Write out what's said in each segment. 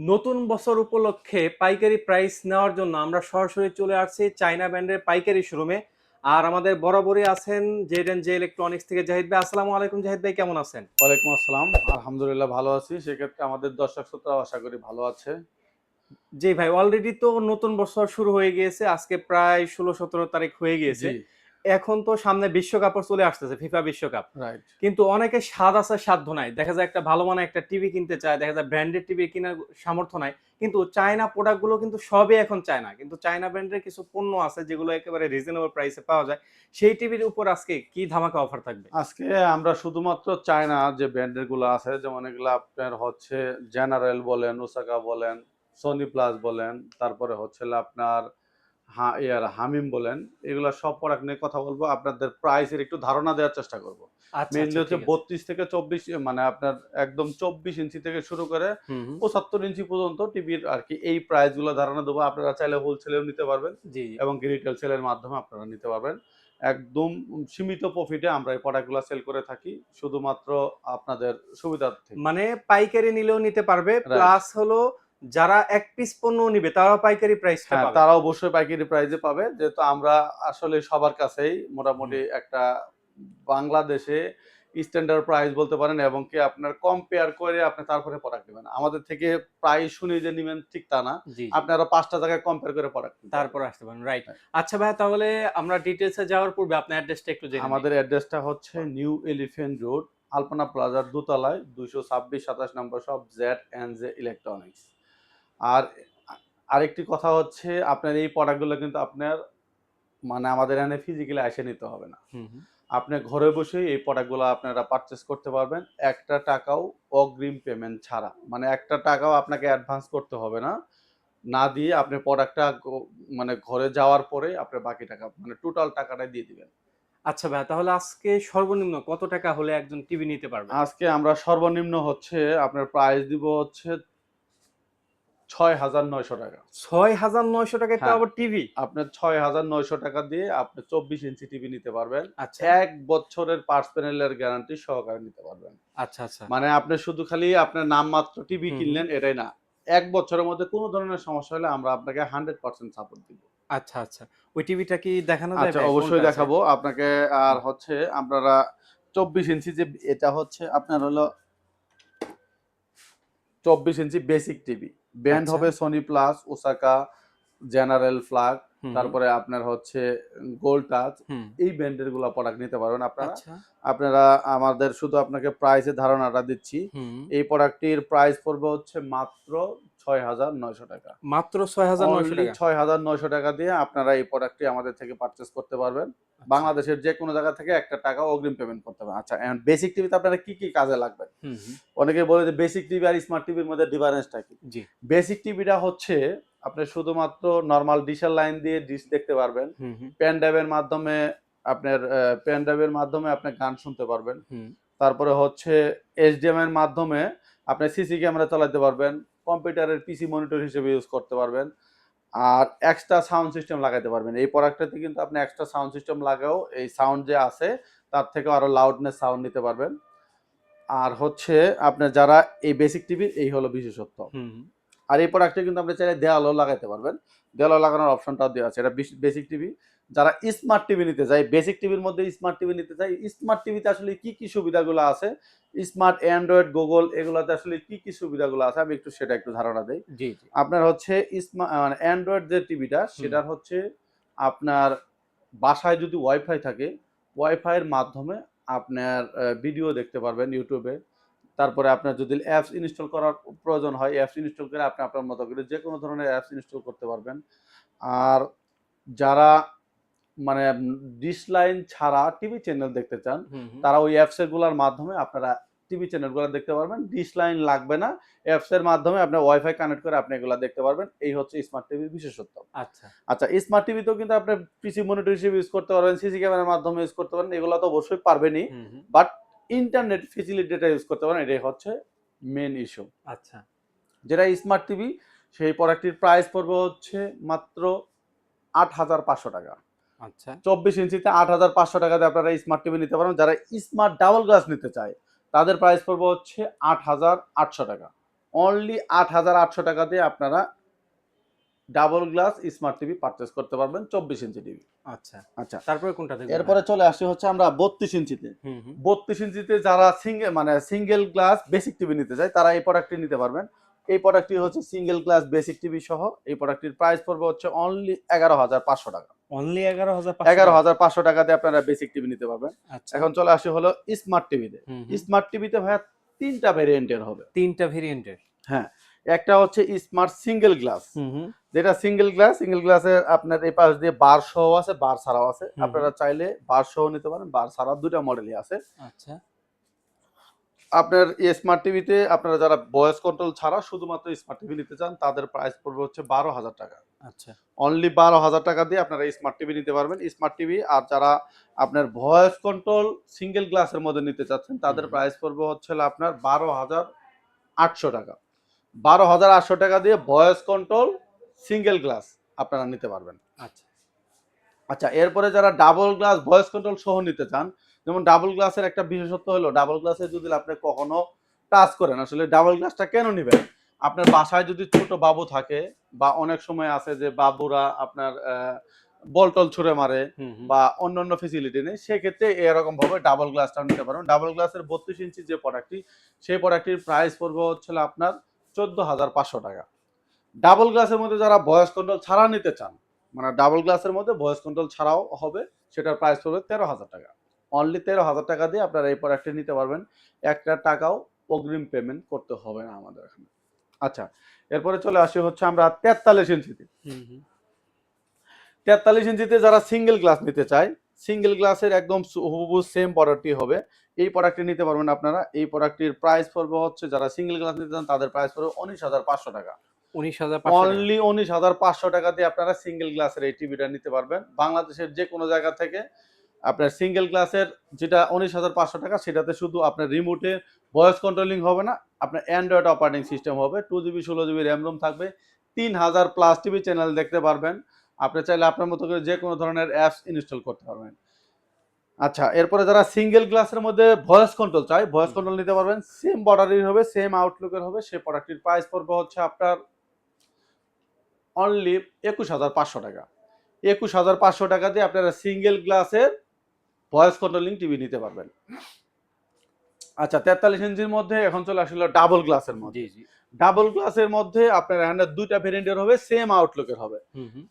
নতুন বছর উপলক্ষে পাইকারি প্রাইস নেওয়ার জন্য আমরা সরাসরি চলে আসছি চায়না ব্র্যান্ডের পাইকারি শোরুমে। আর আমাদের বরাবরই আছেন জেড এন্ড জে ইলেকট্রনিক্স থেকে জাহিদ ভাই। আসসালামু আলাইকুম জাহিদ ভাই, কেমন আছেন? ওয়ালাইকুম আসসালাম। আলহামদুলিল্লাহ ভালো আছি। সেক্ষেত্রে আমাদের দর্শক শ্রোতারাও আশা করি ভালো আছে। জি ভাই, অলরেডি তো নতুন বছর শুরু হয়ে গিয়েছে। আজকে প্রায় ১৬-১৭ তারিখ হয়ে গিয়েছে। জি, এখন তো সামনে বিশ্বকাপও চলে আসতেছে, ফিফা বিশ্বকাপ। রাইট। কিন্তু অনেকে স্বাদ আছে সাধ্য নাই। দেখা যায় একটা ভালো মানের একটা টিভি কিনতে চায়, দেখা যায় ব্র্যান্ডেড টিভি কেনার সামর্থ্য নাই। কিন্তু চায়না প্রোডাক্ট গুলো কিন্তু সবই এখন চায়না। কিন্তু চায়না ব্র্যান্ডের কিছু পণ্য আছে যেগুলো একেবারে রিজনেবল প্রাইসে পাওয়া যায়। সেই টিভির উপর আজকে কি ধামাকা অফার থাকবে? আজকে আমরা শুধুমাত্র চায়না যে ব্র্যান্ডের গুলো আছে যেমন এগুলা আপনার হচ্ছে জেনারেল বলেন, ওসাকা বলেন, সনি প্লাস বলেন, তারপরে হচ্ছে হলো আপনার হামিম বলেন, এগুলা সব প্রোডাক্ট নিয়ে কথা বলবো। আপনাদের প্রাইসের একটু ধারণা দেওয়ার চেষ্টা করব। আচ্ছা, মেইনলি আচ্ছা, হচ্ছে ঠিক আছে। ৩২ থেকে ২৪ মানে আপনার একদম ২৪ ইঞ্চি থেকে শুরু করে হুম, হুম। ৭৫ ইঞ্চি পর্যন্ত টিভির আরকি এই প্রাইস গুলো ধারণা দেবো। আপনারা চাইলে হোলসেলেও নিতে পারবেন জি, জি। এবং রিটেল সেলের মাধ্যমে আপনারা নিতে পারবেন। একদম সীমিত প্রফিটে আমরা এই প্রোডাক্ট গুলা সেল করে থাকি। শুধুমাত্র আপনাদের সুবিধার্থে। মানে পাইকারি নিলেও নিতে পারবে। রাইট। প্লাস হলো যারা ১ পিস পণ্যও নিবে তারাও পাইকারি প্রাইসটা হ্যাঁ, পাবে। তারা অবশ্যই পাইকারি প্রাইসে পাবে। যেহেতু আমরা আসলে সবার কাছেই হুম। মোটামুটি একটা বাংলাদেশে স্ট্যান্ডার্ড প্রাইস বলতে পারেন এবং কি আপনার কম্পেয়ার করে আপনি তারপরে প্রোডাক্ট নিবেন। আমাদের থেকে প্রাইস শুনেই যে নিবেন ঠিক তা না। জি, জি। আপনি আরো ৫ টা জায়গায় কম্পেয়ার করে প্রোডাক্ট নিতে তারপর পারবেন। আসতে পারেন। রাইট। হ্যাঁ। আচ্ছা ভাইয়া, তাহলে আমরা ডিটেইলস এ যাওয়ার পূর্বে আপনার অ্যাড্রেসটা একটু জেনে নেই। আমাদের অ্যাড্রেসটা হচ্ছে নিউ এলিফ্যান্ট রোড, আলপনা প্লাজার দোতলায় ২২৬-২৭ নম্বর শপ জেড&জে ইলেকট্রনিক্স। আর আরেকটি কথা হচ্ছে আপনার এই প্রোডাক্টগুলো কিন্তু আপনার মানে আমাদের এখানে ফিজিক্যালি এসে নিতে হবে না। হুম, হুম। আপনি ঘরে বসেই এই প্রোডাক্টগুলো আপনারা পারচেজ করতে পারবেন। একটা টাকাও অগ্রিম পেমেন্ট ছাড়া। মানে একটা টাকাও আপনাকে অ্যাডভান্স করতে হবে না। না দিয়ে আপনি প্রোডাক্টটা মানে ঘরে যাওয়ার পরে আপনার বাকি টাকা মানে টোটাল টাকাটাই দিয়ে দিবেন। আচ্ছা ভাইয়া, তাহলে আজকে সর্বনিম্ন কত টাকা হলে একজন টিভি নিতে পারবে? আজকে আমরা সর্বনিম্ন হচ্ছে আপনার প্রাইস দিব হচ্ছে ৳৬,৯০০। ৳৬,৯০০ তাও হ্যাঁ। আবার টিভি? আপনার ৳৬,৯০০ দিয়ে আপনি ২৪ ইঞ্চি টিভি নিতে পারবেন। আচ্ছা, ১ বছরের পার্টস প্যানেলের গ্যারান্টি সহকারে নিতে পারবেন। আচ্ছা, আচ্ছা। মানে আপনি শুধু খালি আপনার নামমাত্র টিভি হুম, হুম। কিনলেন এটাই না। ১ বছরের মধ্যে কোন ধরনের সমস্যা হলে আমরা আপনাকে 100% সাপোর্ট দিব। আচ্ছা, আচ্ছা। ওই টিভিটা কি দেখানো যায় আচ্ছা, ভাই? কোনটা অবশ্যই আছে? দেখাবো আপনাকে। আর হুম। হচ্ছে আপনারা ২৪ ইঞ্চি যে এটা হচ্ছে আপনার হলো ২৪ ইঞ্চি বেসিক টিভি। ব্র্যান্ড আচ্ছা। হবে Sony plus, Osaka, general flag, হুম, হুম। তারপরে আপনার হচ্ছে গোল্ড টাচ। হুম। এই ব্র্যান্ডের গুলা প্রোডাক্ট নিতে পারবেন আপনারা। আচ্ছা। আপনারা আমাদের শুধু আপনাকে প্রাইসের ধারণাটা দিচ্ছি। হুম। এই প্রোডাক্টটির প্রাইস পড়বে হচ্ছে মাত্র ৳৬,৯০০। মাত্র ৳৬,৯০০। অনলি ৳৬,৯০০ দিয়ে আপনারা এই প্রোডাক্টটি আমাদের থেকে পারচেজ করতে পারবেন। আচ্ছা। বাংলাদেশের যেকোনো জায়গা থেকে ৳১ অগ্রিম পেমেন্ট করতে হবে। আচ্ছা, এখন বেসিক টিভিতে আপনারা কি কাজে লাগবে? হুম, হুম। অনেকে বলে যে বেসিক টিভি আর স্মার্ট টিভির মধ্যে ডিফারেন্সটা কি? জি। বেসিক টিভিটা হচ্ছে আপনি শুধুমাত্র নরমাল ডিশের লাইন দিয়ে ডিশ দেখতে পারবেন। হুম, হুম। পেন ড্রাইভের মাধ্যমে আপনার পেন ড্রাইভের মাধ্যমে আপনি গান শুনতে পারবেন। হুম। তারপরে হচ্ছে এইচডিএমআই এর মাধ্যমে আপনি সিসি ক্যামেরা চালাতে পারবেন। কম্পিউটারের পিসি মনিটর হিসেবে ইউজ করতে পারবেন। আর এক্সট্রা সাউন্ড সিস্টেম লাগাইতে পারবেন। এই প্রোডাক্টটাতে কিন্তু আপনি এক্সট্রা সাউন্ড সিস্টেম লাগায়েও এই সাউন্ড যে আছে তার থেকেও আরো লাউডনেস সাউন্ড নিতে পারবেন। আর হচ্ছে আপনার যারা এই বেসিক টিভির এই হলো বিশেষত্ব। হুম, হুম। আর এই প্রোডাক্টটা কিন্তু আপনি চাইলে দেয়ালেও লাগাইতে পারবেন। দেয়ালে লাগানোর অপশনটাও দেওয়া আছে। এটা বেসিক টিভি। যারা স্মার্ট টিভি নিতে চায়, বেসিক টিভির মধ্যে স্মার্ট টিভি নিতে চায়, স্মার্ট টিভিতে আসলে কি সুবিধাগুলো আছে? স্মার্ট অ্যান্ড্রয়েড, গুগল এগুলাতে আসলে কি সুবিধাগুলো আছে? আমি সেটা একটু ধারণা দেই। জি, জি। আপনার হচ্ছে মানে অ্যান্ড্রয়েড যে টিভিটা হুম। সেটার হচ্ছে আপনার বাসায় যদি ওয়াইফাই থাকে, ওয়াইফাইয়ের মাধ্যমে আপনার ভিডিও দেখতে পারবেন YouTube এ। তারপরে আপনার যদি অ্যাপস ইনস্টল করার প্রয়োজন হয়, অ্যাপস ইনস্টল করে আপনি আপনার মতো করে যেকোনো ধরনের অ্যাপস ইনস্টল করতে পারবেন। আর যারা মানে ডিশ লাইন ছাড়া টিভি চ্যানেল দেখতে চান, হুম, হুম। তারা ওই অ্যাপস গুলার মাধ্যমে আপনারা টিভি চ্যানেলগুলো দেখতে পারবেন। ডিশ লাইন লাগবে না। অ্যাপস এর মাধ্যমে আপনার ওয়াইফাই কানেক্ট করে আপনি এগুলা দেখতে পারবেন। এই হচ্ছে স্মার্ট টিভির বিশেষত্ব। আচ্ছা। আচ্ছা, স্মার্ট টিভিতেও কিন্তু আপনি পিসি মনিটর হিসেবে ইউজ করতে পারবেন, সিসি ক্যামেরার মাধ্যমে ইউজ করতে পারেন। এগুলা তো অবশ্যই পারবেনই। হুম, হুম। বাট ইন্টারনেট ফেসিলিটিটা ইউজ করতে পারেন। এটাই হচ্ছে মেইন ইস্যু। আচ্ছা, যেটা স্মার্ট টিভি সেই প্রোডাক্টটির প্রাইস পড়বে হচ্ছে মাত্র ৳৮,৫০০। আচ্ছা। ২৪ ইঞ্চিতে ৳৮,৫০০ দিয়ে আপনারা স্মার্ট টিভি নিতে পারবেন। যারা স্মার্ট ডাবল গ্লাস নিতে চায়, তাদের প্রাইস পড়বে হচ্ছে ৳৮,৮০০। অনলি 8,800 টাকা দিয়ে আপনারা double glass smart TV purchase করতে পারবেন 24 ইঞ্চি টিভি। আচ্ছা, আচ্ছা, তারপরে কোনটা দেখবো? এরপরে চলে আসি হচ্ছে আমরা 32 ইঞ্চিতে। হুম, হুম। 32 ইঞ্চিতে যারা সিঙ্গেল গ্লাস বেসিক টিভি নিতে চায় তারা এই প্রোডাক্টটি নিতে পারবেন। এই প্রোডাক্টটি হচ্ছে সিঙ্গেল গ্লাস বেসিক টিভি সহ। এই প্রোডাক্টটির প্রাইস পড়বে হচ্ছে অনলি 11,500 টাকা। অনলি 11,500 টাকা? 11,500 টাকা দিয়ে আপনারা বেসিক টিভি নিতে পারবেন। আচ্ছা। এখন চলে আসি হলো স্মার্ট টিভিতে। হুম, হুম। স্মার্ট টিভিতে ভাইয়া 3টা ভেরিয়েন্টের হবে। 3টা ভেরিয়েন্টের? হ্যাঁ, একটা হচ্ছে স্মার্ট সিঙ্গেল গ্লাস, হুম, হুম। যেটা সিঙ্গেল গ্লাসের আপনার এই পাশ দিয়ে বার সহ আছে, বার ছাড়াও আছে। হুম, আপনারা চাইলে বার সহ নিতে পারেন, বার ছাড়াও 2টা মডেলই আছে। আচ্ছা। আপনার স্মার্ট টিভিতে আপনারা যারা ভয়েস কন্ট্রোল ছাড়া শুধুমাত্র স্মার্ট টিভি নিতে চান তাদের প্রাইস পড়বে হচ্ছে 12,000 টাকা। আচ্ছা। অনলি 12,000 টাকা দিয়ে আপনারা স্মার্ট টিভি নিতে পারবেন। স্মার্ট টিভি আর যারা আপনার ভয়েস কন্ট্রোল সিঙ্গেল গ্লাসের মধ্যে নিতে চাচ্ছেন তাদের হুম। প্রাইস পড়বে হচ্ছে হলো আপনার 12,800 টাকা। 12,800 টাকা দিয়ে ভয়েস কন্ট্রোল সিঙ্গেল গ্লাস আপনারা নিতে পারবেন। আচ্ছা। আচ্ছা, এরপরে যারা ডাবল গ্লাস ভয়েস কন্ট্রোল সহ নিতে চান, যেমন ডাবল গ্লাসের একটা বিশেষত্ব হলো ডাবল গ্লাসে যদি আপনি কখনো টাচ করেন, আসলে ডাবল গ্লাসটা কেন নিবেন? আপনার বাসায় যদি ছোট বাবু থাকে বা অনেক সময় আছে যে বাবুরা আপনার বল-টল ছুঁড়ে মারে হুম, হুম। বা অন্যান্য ফেসিলিটি নেই, সেক্ষেত্রে এরকম ভাবে ডাবল গ্লাসটাও নিতে পারেন। ডাবল গ্লাসের 32 ইঞ্চি যে প্রোডাক্টটি, সেই প্রোডাক্টটির প্রাইস পড়বে হচ্ছে হলো আপনার 14,500 টাকা। ডাবল গ্লাসের মধ্যে যারা ভয়েস কন্ট্রোল ছাড়া নিতে চান, মানে ডাবল গ্লাসের মধ্যে ভয়েস কন্ট্রোল ছাড়াও হবে, সেটার প্রাইস পড়বে 13,000 টাকা। অনলি 13,000 টাকা দিয়ে আপনারা এই প্রোডাক্টটি নিতে পারবেন। একটা টাকাও অগ্রিম পেমেন্ট করতে হবে না আমাদের এখানে। আচ্ছা, এরপরে চলে আসি হচ্ছে আমরা 43 ইঞ্চিতে। হুম, হুম। 43 ইঞ্চিতে যারা সিঙ্গেল গ্লাস নিতে চায়, সিঙ্গেল গ্লাসের একদম হুবহু সেম প্রোডাক্টটি হবে। এই প্রোডাক্টটি নিতে পারবেন আপনারা। এই প্রোডাক্টটির প্রাইস পড়বে হচ্ছে যারা সিঙ্গেল গ্লাস নিতে চান তাদের প্রাইস পড়বে 19,500 টাকা। 19,500 টাকা? অনলি 19,500 টাকা দিয়ে আপনারা সিঙ্গেল গ্লাসের এই টিভিটা নিতে পারবেন। বাংলাদেশের যে কোনো জায়গা থেকে আপনার সিঙ্গেল গ্লাসের যেটা 19,500 টাকা, সেটাতে শুধু আপনার রিমোটে ভয়েস কন্ট্রোলিং হবে না, আপনার অ্যান্ড্রয়েড অপারেটিং সিস্টেম হবে, 2 জিবি 16 জিবি র্যাম রোম থাকবে, 3,000 প্লাস টিভি চ্যানেল দেখতে পারবেন। আপনি চাইলে আপনার মতো করে যে কোনো ধরনের অ্যাপস ইনস্টল করতে পারবেন। আচ্ছা, এরপরে যারা সিঙ্গেল গ্লাসের মধ্যে ভয়েস কন্ট্রোল চায়, ভয়েস কন্ট্রোল নিতে পারবেন। সেম বর্ডারের হবে, সেম আউটলুকের হবে। সেই প্রোডাক্টটির প্রাইস পড়বে হচ্ছে আপনার অনলি 21,500 টাকা। 21,500 টাকা দিয়ে আপনারা সিঙ্গেল গ্লাসের ভয়েস কন্ট্রোলিং টিভি নিতে পারবেন। আচ্ছা, 43 ইঞ্চির মধ্যে এখন চলে আসলো ডাবল গ্লাসের জি, মধ্যে। জি। ডাবল গ্লাসের মধ্যে আপনার এখানে 2টা ভেরিয়েন্টের হবে, সেম আউটলুকের হবে। হুম, হুম।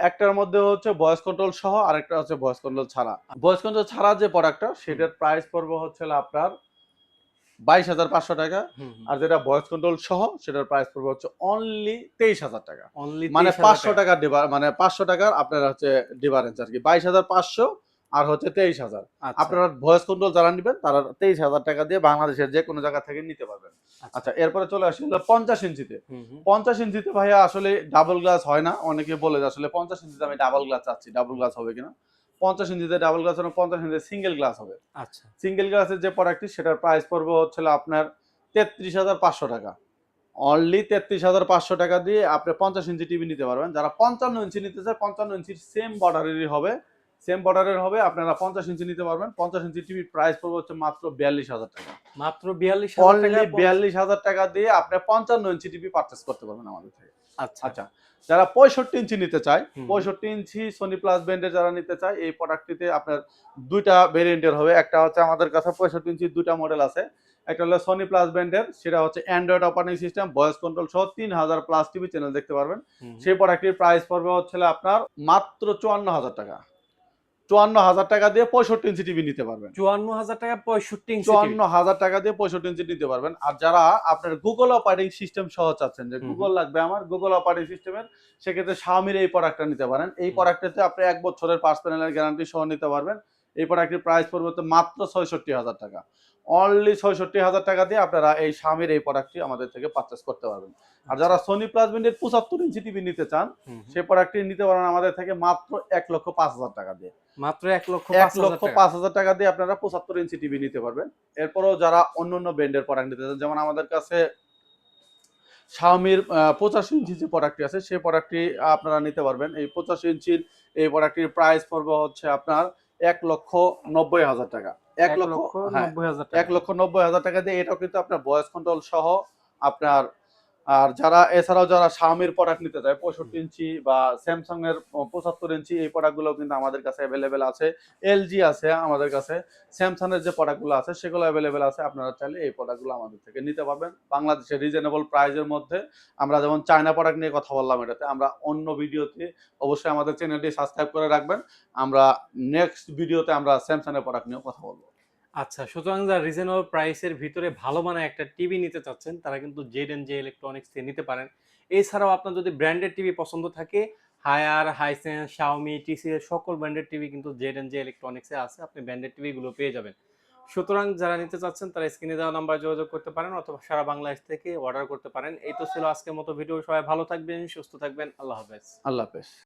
একটার মধ্যে হচ্ছে ভয়েস কন্ট্রোল সহ, আরেকটা হচ্ছে ভয়েস কন্ট্রোল ছাড়া। ভয়েস কন্ট্রোল ছাড়া যে প্রোডাক্টটা, সেটার প্রাইস পড়বে হচ্ছে আপনার 22,500 টাকা। হুম, হুম। আর যেটা ভয়েস কন্ট্রোল সহ, সেটার প্রাইস পড়বে হচ্ছে অনলি 23,000 টাকা। অনলি মানে 23,000 টাকা? 500 টাকার আপনার হচ্ছে ডিফারেন্স আরকি। 22,500 আর হচ্ছে 23,000। আচ্ছা, আপনারা ভয়েস কন্ট্রোল যারা নিবেন তারা 23,000 টাকা দিয়ে বাংলাদেশের যে কোনো জায়গা থেকে নিতে পারবেন। আচ্ছা। আচ্ছা, এরপরে চলে আসি হলো 50 ইঞ্চিতে। হুম, হুম। 50 ইঞ্চিতে ভাইয়া আসলে ডাবল গ্লাস হয় না। অনেকে বলে যে আসলে 50 ইঞ্চিতে আমি ডাবল গ্লাস চাচ্ছি, ডাবল হুম। গ্লাস হবে কিনা? 50 ইঞ্চিতে ডাবল গ্লাস হবে না, 50 ইঞ্চিতে সিঙ্গেল গ্লাস হবে। আচ্ছা। সিঙ্গেল গ্লাসের যে প্রোডাক্টটি, সেটার প্রাইস পড়বে হচ্ছে আপনার 33,500 টাকা। অনলি 33,500 টাকা দিয়ে আপনি 50 ইঞ্চি টিভি নিতে পারবেন। যারা 55 ইঞ্চি নিতে চায়, 55 ইঞ্চির সেম বর্ডারেরই হবে, সেম বর্ডারের হবে। আপনারা 50 ইঞ্চি নিতে পারবেন। 50 ইঞ্চি টিভির প্রাইস পড়বে হচ্ছে মাত্র 42,000 টাকা। মাত্র 42,000 টাকা? অনলি 42,000 টাকা দিয়ে আপনি 55 ইঞ্চি টিভি পারচেজ করতে পারবেন আমাদের থেকে। আচ্ছা। আচ্ছা, যারা 65 ইঞ্চি নিতে চায়, হুম, হুম। 65 ইঞ্চি সনি প্লাস ব্র্যান্ডের যারা নিতে চায়, এই প্রোডাক্টটিতে আপনার 2টা ভেরিয়েন্টের হবে। একটা হচ্ছে আমাদের কাছে 65 ইঞ্চির 2টা মডেল আছে। একটা হলো সনি প্লাস ব্র্যান্ডের, সেটা হচ্ছে Android operating system, voice control সহ 3,000 প্লাস টিভি চ্যানেল দেখতে পারবেন। হুম, হুম। সেই প্রোডাক্টটির প্রাইস পড়বে হচ্ছে আপনার মাত্র 54,000 টাকা। 54,000 টাকা দিয়ে 65 ইঞ্চি টিভি নিতে পারবেন। 54,000 টাকা 65 ইঞ্চি টিভি? 54,000 টাকা দিয়ে 65 ইঞ্চি নিতে পারবেন। আর যারা আপনার গুগল অপারেটিং সিস্টেম সহ চাচ্ছেন যে হুম, গুগল লাগবে আমার, গুগল অপারেটিং সিস্টেমের, সেক্ষেত্রে Xiaomi-র এই প্রোডাক্টটা নিতে পারেন। এই হুম। প্রোডাক্টটাতে আপনি 1 বছরের পাঁচ প্যানেলের গ্যারান্টি সহ নিতে পারবেন। এই প্রোডাক্টের প্রাইস পড়বে হচ্ছে মাত্র 66,000 টাকা। অনলি 66,000 টাকা দিয়ে আপনারা এই Xiaomi-র এই প্রোডাক্টটি আমাদের থেকে পারচেজ করতে পারবেন। আর যারা আচ্ছা। সনি প্লাস ব্র্যান্ডের 75 ইঞ্চি টিভি নিতে চান, হুম, হুম। সেই প্রোডাক্টটি নিতে পারেন আমাদের থেকে মাত্র 1,05,000 টাকা দিয়ে। মাত্র 1,05,000 টাকা? 1,05,000 টাকা দিয়ে আপনারা 75 ইঞ্চি টিভি নিতে পারবেন। এরপরেও যারা অন্যান্য ব্র্যান্ডের প্রোডাক্ট নিতে চান, যেমন আমাদের কাছে Xiaomi-র 85 ইঞ্চি যে প্রোডাক্টটি আছে, সেই প্রোডাক্টটি আপনারা নিতে পারবেন। এই 85 ইঞ্চির এই প্রোডাক্টটির প্রাইস পড়বে হচ্ছে আপনার 1,90,000 টাকা। 1 লক্ষ, হ্যাঁ, 1,90,000 টাকা? 1,90,000 টাকা দিয়ে এটাও কিন্তু আপনার ভয়েস কন্ট্রোল সহ আপনার আর এছাড়াও যারা Xiaomi-র প্রোডাক্ট নিতে চায় 65 ইঞ্চি বা Samsung-এর 75 ইঞ্চি, এই প্রোডাক্টগুলো কিন্তু আমাদের কাছে অ্যাভেলেবেল আছে। LG আছে আমাদের কাছে। Samsung-এর যে প্রোডাক্টগুলো আছে সেগুলো অ্যাভেলেবেল আছে। আপনারা চাইলে এই প্রোডাক্টগুলো আমাদের থেকে নিতে পারবেন। বাংলাদেশে রিজনেবল প্রাইসের মধ্যে। আমরা যেমন চায়না প্রোডাক্ট নিয়ে কথা বললাম এটাতে। আমরা অন্য ভিডিওতে অবশ্যই আমাদের চ্যানেলটি সাবস্ক্রাইব করে রাখবেন। আমরা নেক্সট ভিডিওতে আমরা Samsung-এর প্রোডাক্ট নিয়েও কথা বলব। আচ্ছা, সুতরাং যারা রিজনেবল প্রাইসের ভিতরে ভালো মানের একটা টিভি নিতে চাচ্ছেন তারা কিন্তু জেড ইলেকট্রনিক্স থেকে নিতে পারেন। এছাড়াও আপনার যদি ব্র্যান্ডেড টিভি পছন্দ থাকে, হায়ার, হাইসেন্স, শাওমি, টিসিএল সকল ব্র্যান্ডেড টিভি কিন্তু জেড ইলেকট্রনিক্সে আছে। আপনি ব্র্যান্ডেড টিভিগুলো পেয়ে যাবেন। সুতরাং যারা নিতে চাচ্ছেন তারা স্ক্রিনে দেওয়া নাম্বার যোগাযোগ করতে পারেন অথবা সারা বাংলাদেশ থেকে অর্ডার করতে পারেন। এই তো ছিল আজকের মতো ভিডিও। সবাই ভালো থাকবেন, সুস্থ থাকবেন। আল্লাহ হাফেজ। আল্লাহ হাফেজ।